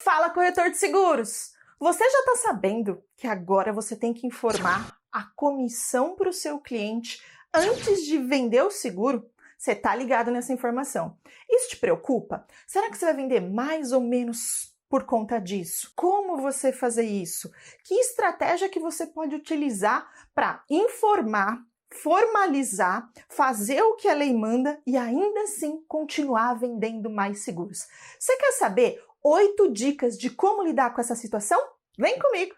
Fala, corretor de seguros! Você já está sabendo que agora você tem que informar a comissão para o seu cliente antes de vender o seguro? Você está ligado nessa informação. Isso te preocupa? Será que você vai vender mais ou menos por conta disso? Como você fazer isso? Que estratégia que você pode utilizar para informar, formalizar, fazer o que a lei manda e ainda assim continuar vendendo mais seguros? Você quer saber 8 dicas de como lidar com essa situação? Vem comigo!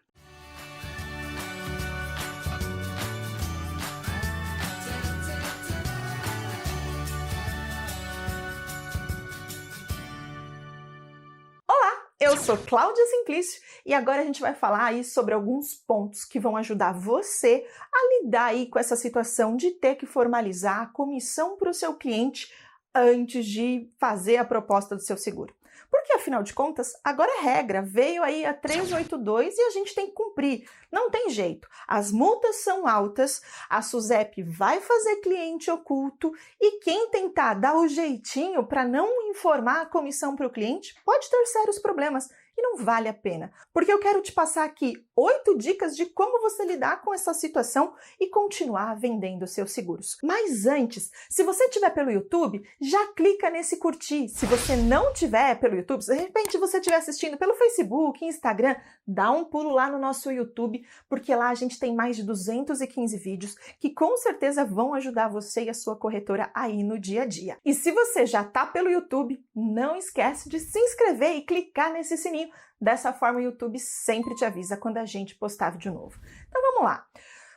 Eu sou Cláudia Simplício e agora a gente vai falar aí sobre alguns pontos que vão ajudar você a lidar aí com essa situação de ter que formalizar a comissão para o seu cliente antes de fazer a proposta do seu seguro. Porque, afinal de contas, agora é regra, veio aí a 382 e a gente tem que cumprir. Não tem jeito. As multas são altas, a SUSEP vai fazer cliente oculto e quem tentar dar o jeitinho para não informar a comissão para o cliente pode ter sérios problemas. E não vale a pena, porque eu quero te passar aqui 8 dicas de como você lidar com essa situação e continuar vendendo seus seguros. Mas antes, se você estiver pelo YouTube, já clica nesse curtir. Se você não estiver pelo YouTube, se de repente você estiver assistindo pelo Facebook, Instagram, dá um pulo lá no nosso YouTube, porque lá a gente tem mais de 215 vídeos que com certeza vão ajudar você e a sua corretora aí no dia a dia. E se você já está pelo YouTube, não esquece de se inscrever e clicar nesse sininho. Dessa forma, o YouTube sempre te avisa quando a gente postar vídeo novo. Então vamos lá.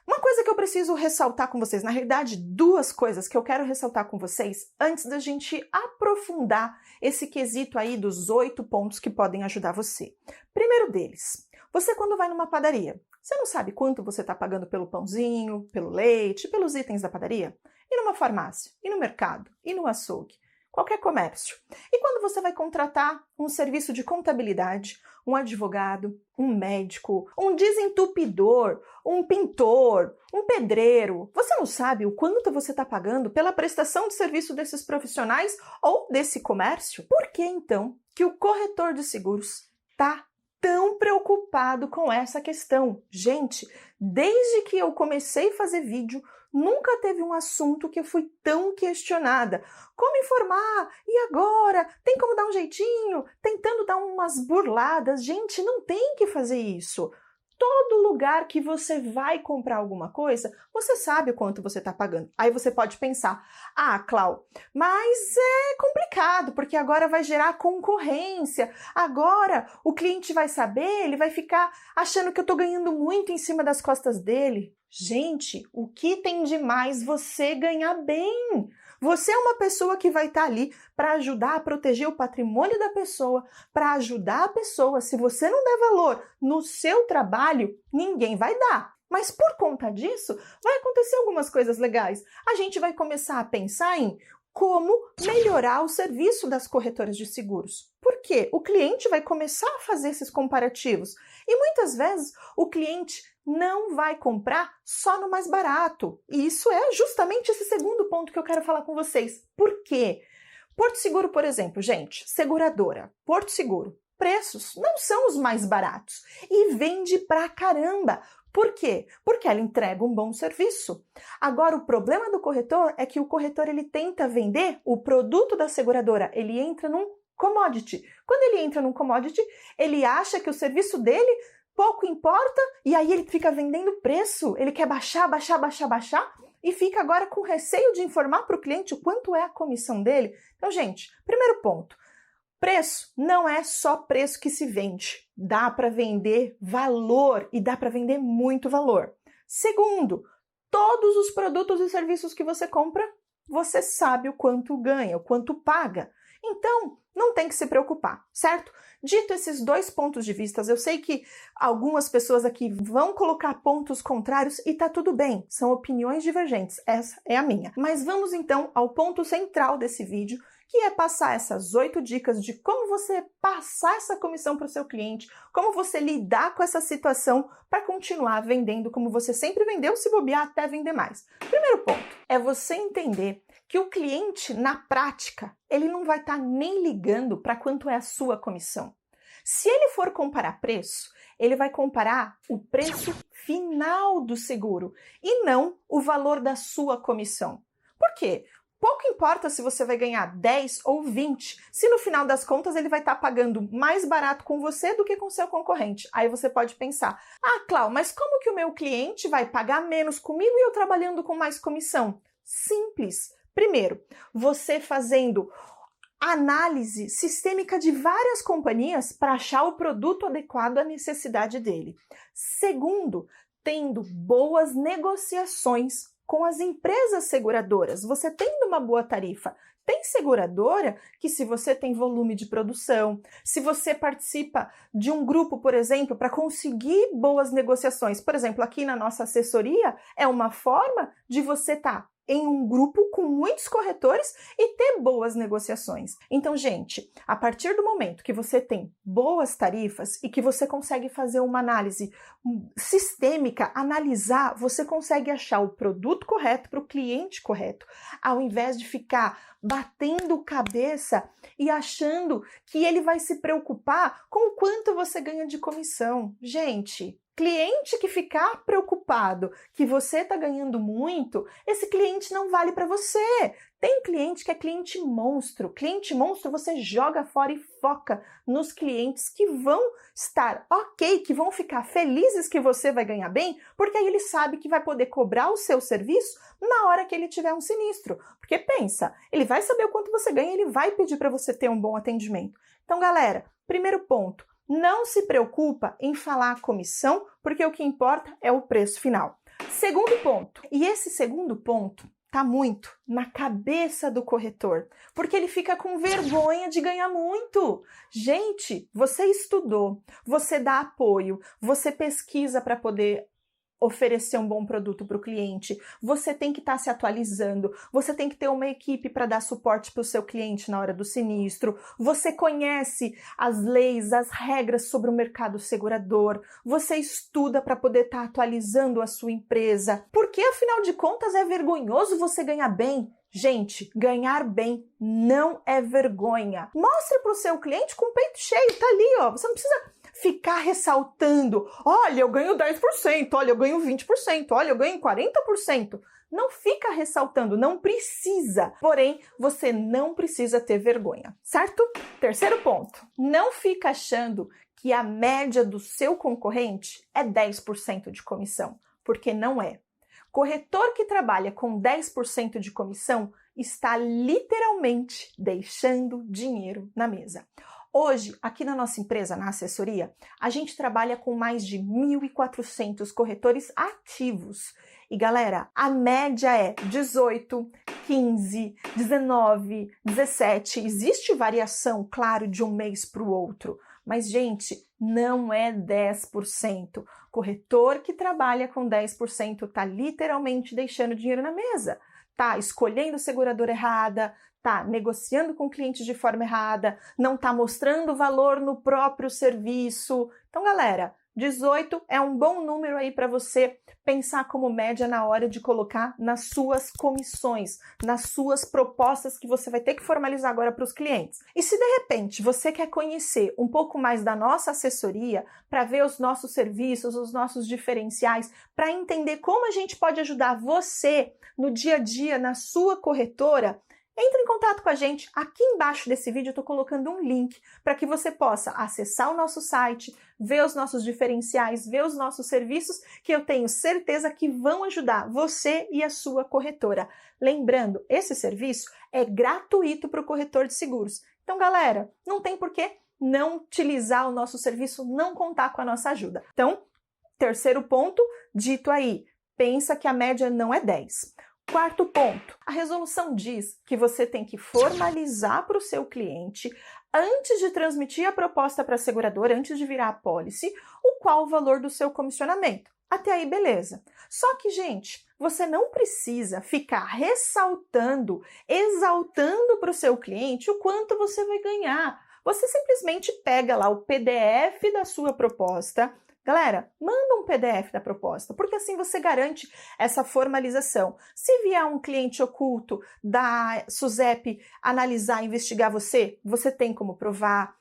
Uma coisa que eu preciso ressaltar com vocês, na realidade, 2 coisas que eu quero ressaltar com vocês antes da gente aprofundar esse quesito aí dos 8 pontos que podem ajudar você. Primeiro deles, você quando vai numa padaria, você não sabe quanto você está pagando pelo pãozinho, pelo leite, pelos itens da padaria? E numa farmácia, e no mercado, e no açougue? Qualquer comércio. E quando você vai contratar um serviço de contabilidade, um advogado, um médico, um desentupidor, um pintor, um pedreiro, você não sabe o quanto você está pagando pela prestação de serviço desses profissionais ou desse comércio? Por que então que o corretor de seguros está tão preocupado com essa questão? Gente, desde que eu comecei a fazer vídeo, nunca teve um assunto que eu fui tão questionada. Como informar? E agora? Tem como dar um jeitinho? Tentando dar umas burladas? Gente, não tem que fazer isso. Todo lugar que você vai comprar alguma coisa, você sabe o quanto você está pagando. Aí você pode pensar, Clau, mas é complicado, porque agora vai gerar concorrência. Agora o cliente vai saber, ele vai ficar achando que eu estou ganhando muito em cima das costas dele. Gente, o que tem de mais você ganhar bem? Você é uma pessoa que vai estar ali para ajudar a proteger o patrimônio da pessoa, para ajudar a pessoa. Se você não der valor no seu trabalho, ninguém vai dar. Mas por conta disso, vai acontecer algumas coisas legais. A gente vai começar a pensar em como melhorar o serviço das corretoras de seguros. Por quê? O cliente vai começar a fazer esses comparativos. E muitas vezes o cliente não vai comprar só no mais barato. E isso é justamente esse segundo ponto que eu quero falar com vocês. Por quê? Porto Seguro, por exemplo, gente, seguradora, Porto Seguro, preços não são os mais baratos e vende pra caramba. Por quê? Porque ela entrega um bom serviço. Agora, o problema do corretor é que o corretor ele tenta vender o produto da seguradora, ele entra num commodity. Quando ele entra num commodity, ele acha que o serviço dele pouco importa e aí ele fica vendendo preço, ele quer baixar e fica agora com receio de informar para o cliente o quanto é a comissão dele. Então, gente, primeiro ponto, preço não é só preço que se vende, dá para vender valor e dá para vender muito valor. Segundo, todos os produtos e serviços que você compra, você sabe o quanto ganha, o quanto paga. Então, não tem que se preocupar, certo? Dito esses 2 pontos de vista, eu sei que algumas pessoas aqui vão colocar pontos contrários e tá tudo bem, são opiniões divergentes, essa é a minha. Mas vamos então ao ponto central desse vídeo, que é passar essas 8 dicas de como você passar essa comissão para o seu cliente, como você lidar com essa situação para continuar vendendo como você sempre vendeu, se bobear até vender mais. Primeiro ponto é você entender que o cliente, na prática, ele não vai estar nem ligando para quanto é a sua comissão. Se ele for comparar preço, ele vai comparar o preço final do seguro e não o valor da sua comissão. Por quê? Pouco importa se você vai ganhar 10 ou 20, se no final das contas ele vai estar pagando mais barato com você do que com seu concorrente. Aí você pode pensar, Clau, mas como que o meu cliente vai pagar menos comigo e eu trabalhando com mais comissão? Simples. Primeiro, você fazendo análise sistêmica de várias companhias para achar o produto adequado à necessidade dele. Segundo, tendo boas negociações com as empresas seguradoras. Você tendo uma boa tarifa. Tem seguradora que, se você tem volume de produção, se você participa de um grupo, por exemplo, para conseguir boas negociações, por exemplo, aqui na nossa assessoria, é uma forma de você estar em um grupo com muitos corretores e ter boas negociações. Então, gente, a partir do momento que você tem boas tarifas e que você consegue fazer uma análise sistêmica, analisar, você consegue achar o produto correto para o cliente correto, ao invés de ficar batendo cabeça e achando que ele vai se preocupar com o quanto você ganha de comissão. Gente, cliente que ficar preocupado que você está ganhando muito, esse cliente não vale para você. Tem cliente que é cliente monstro. Cliente monstro você joga fora e foca nos clientes que vão estar ok, que vão ficar felizes que você vai ganhar bem, porque aí ele sabe que vai poder cobrar o seu serviço na hora que ele tiver um sinistro. Porque pensa, ele vai saber o quanto você ganha, ele vai pedir para você ter um bom atendimento. Então, galera, primeiro ponto, não se preocupa em falar a comissão, porque o que importa é o preço final. Segundo ponto, e esse segundo ponto está muito na cabeça do corretor, porque ele fica com vergonha de ganhar muito. Gente, você estudou, você dá apoio, você pesquisa para poder oferecer um bom produto para o cliente, você tem que estar se atualizando, você tem que ter uma equipe para dar suporte para o seu cliente na hora do sinistro, você conhece as leis, as regras sobre o mercado segurador, você estuda para poder estar atualizando a sua empresa, porque afinal de contas é vergonhoso você ganhar bem. Gente, ganhar bem não é vergonha. Mostre para o seu cliente com o peito cheio, tá ali, ó. Você não precisa ficar ressaltando, olha, eu ganho 10%, olha, eu ganho 20%, olha, eu ganho 40%. Não fica ressaltando, não precisa. Porém, você não precisa ter vergonha, certo? Terceiro ponto, não fica achando que a média do seu concorrente é 10% de comissão, porque não é. Corretor que trabalha com 10% de comissão está literalmente deixando dinheiro na mesa. Hoje, aqui na nossa empresa, na assessoria, a gente trabalha com mais de 1.400 corretores ativos. E galera, a média é 18, 15, 19, 17. Existe variação, claro, de um mês para o outro. Mas, gente, não é 10%. Corretor que trabalha com 10% está literalmente deixando dinheiro na mesa. Tá escolhendo seguradora errada, tá negociando com clientes de forma errada, não tá mostrando valor no próprio serviço. Então, galera, 18 é um bom número aí para você pensar como média na hora de colocar nas suas comissões, nas suas propostas que você vai ter que formalizar agora para os clientes. E se de repente você quer conhecer um pouco mais da nossa assessoria, para ver os nossos serviços, os nossos diferenciais, para entender como a gente pode ajudar você no dia a dia, na sua corretora, entre em contato com a gente. Aqui embaixo desse vídeo eu estou colocando um link para que você possa acessar o nosso site, ver os nossos diferenciais, ver os nossos serviços, que eu tenho certeza que vão ajudar você e a sua corretora. Lembrando, esse serviço é gratuito para o corretor de seguros. Então, galera, não tem por que não utilizar o nosso serviço, não contar com a nossa ajuda. Então, terceiro ponto, dito aí, pensa que a média não é 10. Quarto ponto, a resolução diz que você tem que formalizar para o seu cliente, antes de transmitir a proposta para a seguradora, antes de virar a pólice, qual o valor do seu comissionamento. Até aí, beleza. Só que, gente, você não precisa ficar ressaltando, exaltando para o seu cliente o quanto você vai ganhar. Você simplesmente pega lá o PDF da sua proposta. Galera, manda um PDF da proposta, porque assim você garante essa formalização. Se vier um cliente oculto da SUSEP analisar, investigar você, você tem como provar.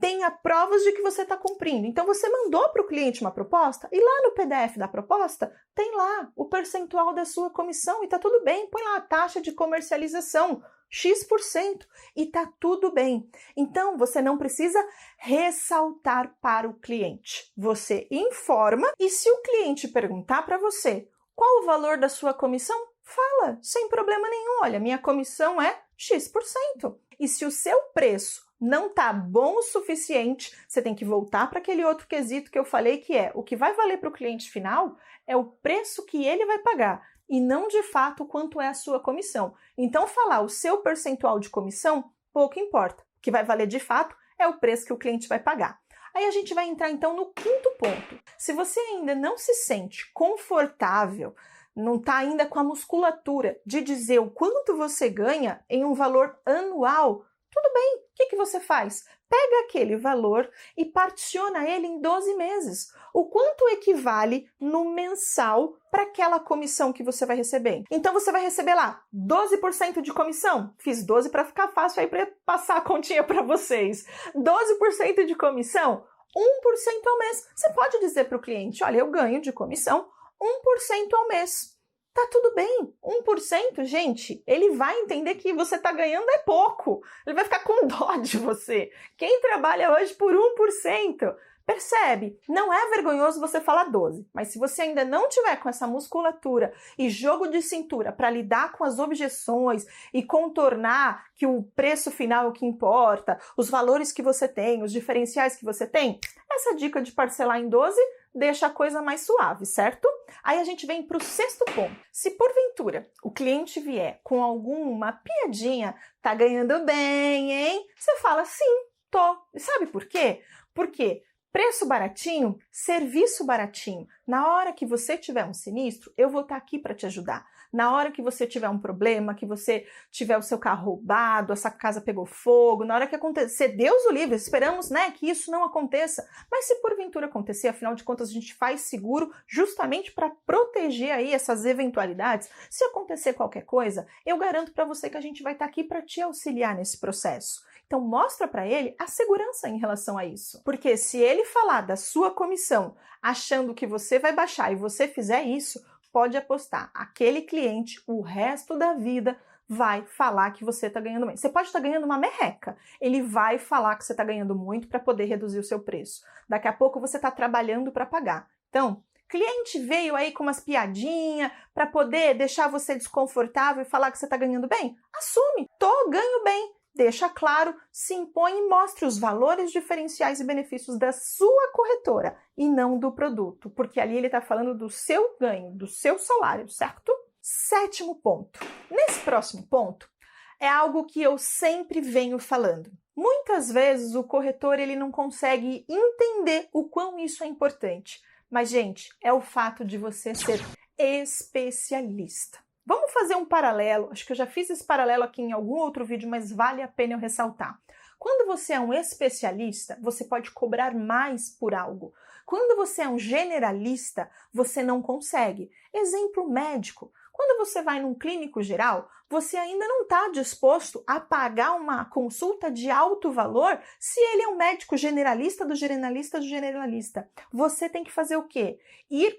tenha provas de que você está cumprindo. Então, você mandou para o cliente uma proposta e lá no PDF da proposta tem lá o percentual da sua comissão e está tudo bem. Põe lá a taxa de comercialização, X%, e está tudo bem. Então, você não precisa ressaltar para o cliente. Você informa e se o cliente perguntar para você qual o valor da sua comissão, fala, sem problema nenhum. Olha, minha comissão é X%. E se o seu preço não está bom o suficiente, você tem que voltar para aquele outro quesito que eu falei, que é o que vai valer para o cliente final é o preço que ele vai pagar e não de fato quanto é a sua comissão. Então, falar o seu percentual de comissão, pouco importa. O que vai valer de fato é o preço que o cliente vai pagar. Aí a gente vai entrar então no quinto ponto. Se você ainda não se sente confortável, não está ainda com a musculatura de dizer o quanto você ganha em um valor anual, tudo bem, o que você faz? Pega aquele valor e particiona ele em 12 meses. O quanto equivale no mensal para aquela comissão que você vai receber? Então você vai receber lá 12% de comissão. Fiz 12 para ficar fácil aí para passar a continha para vocês. 12% de comissão, 1% ao mês. Você pode dizer para o cliente, olha, eu ganho de comissão 1% ao mês. Tá tudo bem, 1%, gente, ele vai entender que você tá ganhando é pouco. Ele vai ficar com dó de você. Quem trabalha hoje por 1%, percebe? Não é vergonhoso você falar 12, mas se você ainda não tiver com essa musculatura e jogo de cintura para lidar com as objeções e contornar que o preço final é o que importa, os valores que você tem, os diferenciais que você tem, essa dica de parcelar em 12 deixa a coisa mais suave, certo? Aí a gente vem para o sexto ponto. Se porventura o cliente vier com alguma piadinha, tá ganhando bem, hein? Você fala, sim, tô. E sabe por quê? Porque preço baratinho, serviço baratinho. Na hora que você tiver um sinistro, eu vou estar aqui para te ajudar. Na hora que você tiver um problema, que você tiver o seu carro roubado, essa casa pegou fogo, na hora que acontecer, Deus o livre, esperamos, né, que isso não aconteça. Mas se porventura acontecer, afinal de contas a gente faz seguro justamente para proteger aí essas eventualidades. Se acontecer qualquer coisa, eu garanto para você que a gente vai estar aqui para te auxiliar nesse processo. Então mostra para ele a segurança em relação a isso. Porque se ele falar da sua comissão achando que você vai baixar e você fizer isso, pode apostar, aquele cliente, o resto da vida, vai falar que você está ganhando muito. Você pode estar ganhando uma merreca, ele vai falar que você está ganhando muito para poder reduzir o seu preço. Daqui a pouco você está trabalhando para pagar. Então, cliente veio aí com umas piadinhas para poder deixar você desconfortável e falar que você está ganhando bem? Assume, ganho bem. Deixa claro, se impõe e mostre os valores diferenciais e benefícios da sua corretora e não do produto, porque ali ele está falando do seu ganho, do seu salário, certo? Sétimo ponto. Nesse próximo ponto, é algo que eu sempre venho falando. Muitas vezes o corretor ele não consegue entender o quão isso é importante, mas, gente, é o fato de você ser especialista. Vamos fazer um paralelo, acho que eu já fiz esse paralelo aqui em algum outro vídeo, mas vale a pena eu ressaltar. Quando você é um especialista, você pode cobrar mais por algo. Quando você é um generalista, você não consegue. Exemplo médico. Quando você vai num clínico geral, você ainda não está disposto a pagar uma consulta de alto valor se ele é um médico generalista do generalista do generalista. Você tem que fazer o quê?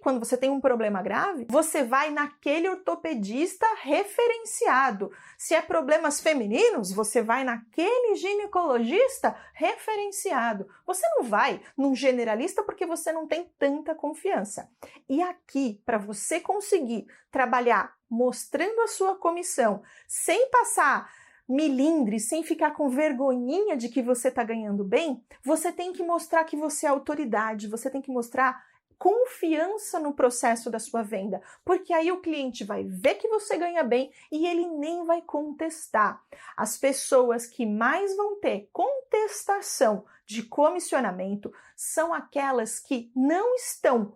Quando você tem um problema grave, você vai naquele ortopedista referenciado. Se é problemas femininos, você vai naquele ginecologista referenciado. Você não vai num generalista porque você não tem tanta confiança. E aqui, para você conseguir trabalhar mostrando a sua comissão, sem passar milindre, sem ficar com vergonhinha de que você está ganhando bem, você tem que mostrar que você é autoridade, você tem que mostrar confiança no processo da sua venda, porque aí o cliente vai ver que você ganha bem e ele nem vai contestar. As pessoas que mais vão ter contestação de comissionamento são aquelas que não estão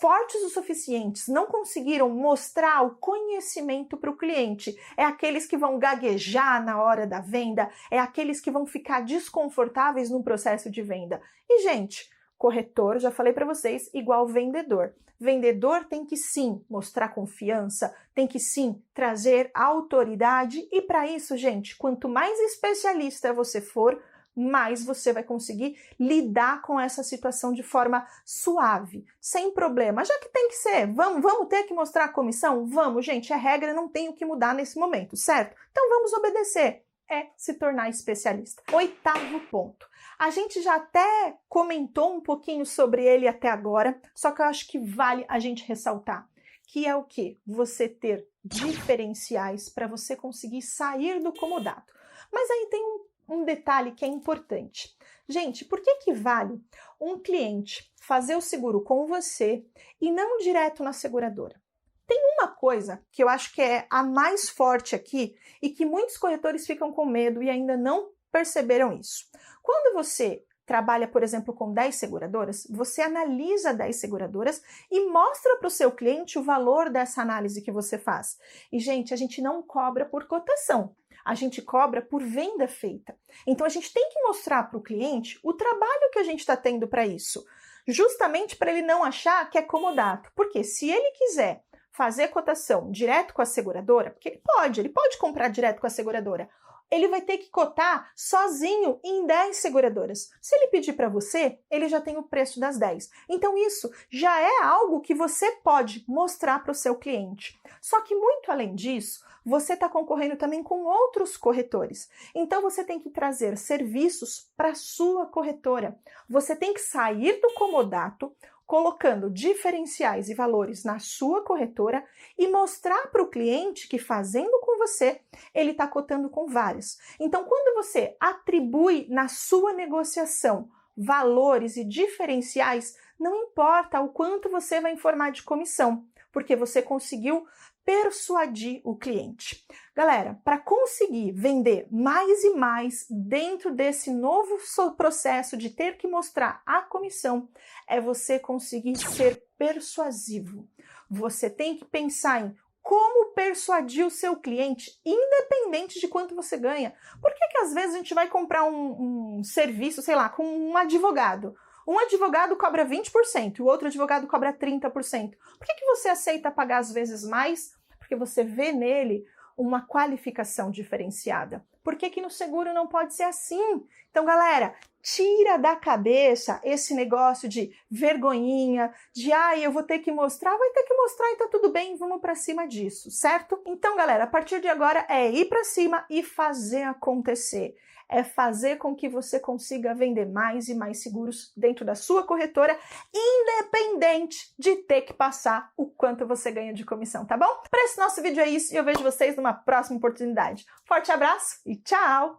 fortes o suficientes, não conseguiram mostrar o conhecimento para o cliente. É aqueles que vão gaguejar na hora da venda, é aqueles que vão ficar desconfortáveis no processo de venda. E, gente, corretor, já falei para vocês, igual vendedor. Vendedor tem que sim mostrar confiança, tem que sim trazer autoridade e para isso, gente, quanto mais especialista você for, mais você vai conseguir lidar com essa situação de forma suave, sem problema. Já que tem que ser, vamos ter que mostrar a comissão? Vamos, gente, é regra, não tem o que mudar nesse momento, certo? Então vamos obedecer. É se tornar especialista. 8º ponto. A gente já até comentou um pouquinho sobre ele até agora, só que eu acho que vale a gente ressaltar, que é o quê? Você ter diferenciais para você conseguir sair do comodato. Mas aí tem um detalhe que é importante. Gente, por que vale um cliente fazer o seguro com você e não direto na seguradora? Tem uma coisa que eu acho que é a mais forte aqui e que muitos corretores ficam com medo e ainda não perceberam isso. Quando você trabalha, por exemplo, com 10 seguradoras, você analisa 10 seguradoras e mostra para o seu cliente o valor dessa análise que você faz. E, gente, a gente não cobra por cotação. A gente cobra por venda feita. Então, a gente tem que mostrar para o cliente o trabalho que a gente está tendo para isso, justamente para ele não achar que é comodato. Porque se ele quiser fazer cotação direto com a seguradora, porque ele pode comprar direto com a seguradora, ele vai ter que cotar sozinho em 10 seguradoras. Se ele pedir para você, ele já tem o preço das 10. Então isso já é algo que você pode mostrar para o seu cliente. Só que muito além disso, você está concorrendo também com outros corretores. Então você tem que trazer serviços para a sua corretora. Você tem que sair do comodato, colocando diferenciais e valores na sua corretora e mostrar para o cliente que fazendo com você, ele está cotando com vários. Então, quando você atribui na sua negociação valores e diferenciais, não importa o quanto você vai informar de comissão, porque você conseguiu persuadir o cliente. Galera, para conseguir vender mais e mais dentro desse novo processo de ter que mostrar a comissão, é você conseguir ser persuasivo. Você tem que pensar em como persuadir o seu cliente, independente de quanto você ganha. Por que às vezes a gente vai comprar um serviço, sei lá, com um advogado? Um advogado cobra 20% e o outro advogado cobra 30%. Por que você aceita pagar às vezes mais? Porque você vê nele uma qualificação diferenciada. Por que no seguro não pode ser assim? Então, galera, tira da cabeça esse negócio de vergonhinha, de eu vou ter que mostrar, vai ter que mostrar e tá tudo bem, vamos para cima disso, certo? Então, galera, a partir de agora é ir para cima e fazer acontecer. É fazer com que você consiga vender mais e mais seguros dentro da sua corretora, independente de ter que passar o quanto você ganha de comissão, tá bom? Para esse nosso vídeo é isso e eu vejo vocês numa próxima oportunidade. Forte abraço e tchau!